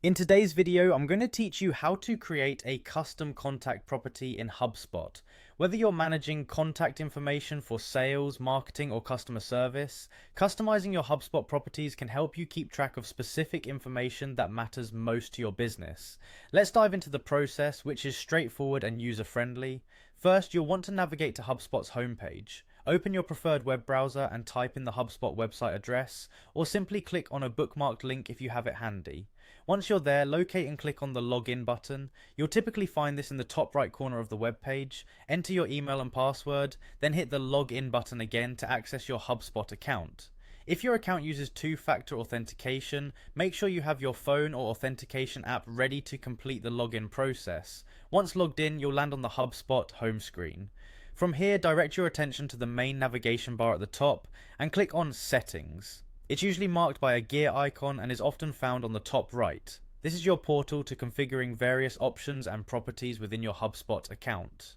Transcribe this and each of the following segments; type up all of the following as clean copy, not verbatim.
In today's video, I'm going to teach you how to create a custom contact property in Hubspot. Whether you're managing contact information for sales, marketing, or customer service, customizing your Hubspot properties can help you keep track of specific information that matters most to your business. Let's dive into the process, which is straightforward and user-friendly. First, you'll want to navigate to Hubspot's homepage. Open your preferred web browser and type in the Hubspot website address, or simply click on a bookmarked link if you have it handy. Once you're there, locate and click on the login button. You'll typically find this in the top right corner of the web page. Enter your email and password, then hit the login button again to access your Hubspot account. If your account uses two-factor authentication, make sure you have your phone or authentication app ready to complete the login process. Once logged in, you'll land on the Hubspot home screen. From here, direct your attention to the main navigation bar at the top and click on Settings. It's usually marked by a gear icon and is often found on the top right. This is your portal to configuring various options and properties within your Hubspot account.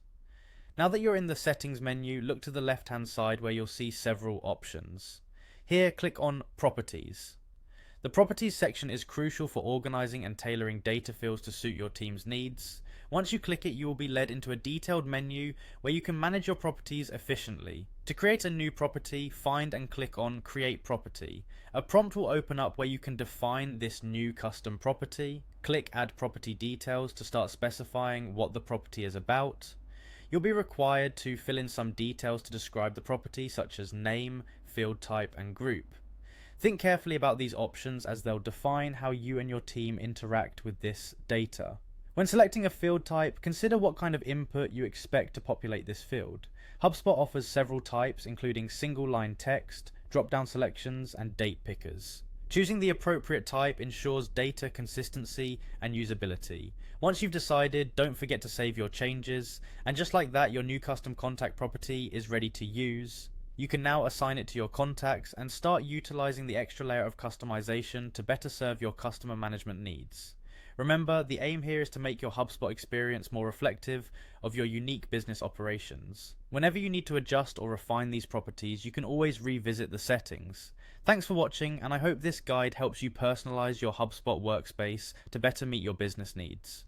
Now that you're in the Settings menu, look to the left-hand side where you'll see several options. Here, click on Properties. The Properties section is crucial for organizing and tailoring data fields to suit your team's needs. Once you click it, you will be led into a detailed menu where you can manage your properties efficiently. To create a new property, find and click on Create Property. A prompt will open up where you can define this new custom property. Click Add Property Details to start specifying what the property is about. You'll be required to fill in some details to describe the property, such as name, field type, and group. Think carefully about these options as they'll define how you and your team interact with this data. When selecting a field type, consider what kind of input you expect to populate this field. HubSpot offers several types, including single-line text, drop-down selections, and date pickers. Choosing the appropriate type ensures data consistency and usability. Once you've decided, don't forget to save your changes, and just like that, your new custom contact property is ready to use. You can now assign it to your contacts and start utilizing the extra layer of customization to better serve your customer management needs. Remember, the aim here is to make your HubSpot experience more reflective of your unique business operations. Whenever you need to adjust or refine these properties, you can always revisit the settings. Thanks for watching, and I hope this guide helps you personalize your HubSpot workspace to better meet your business needs.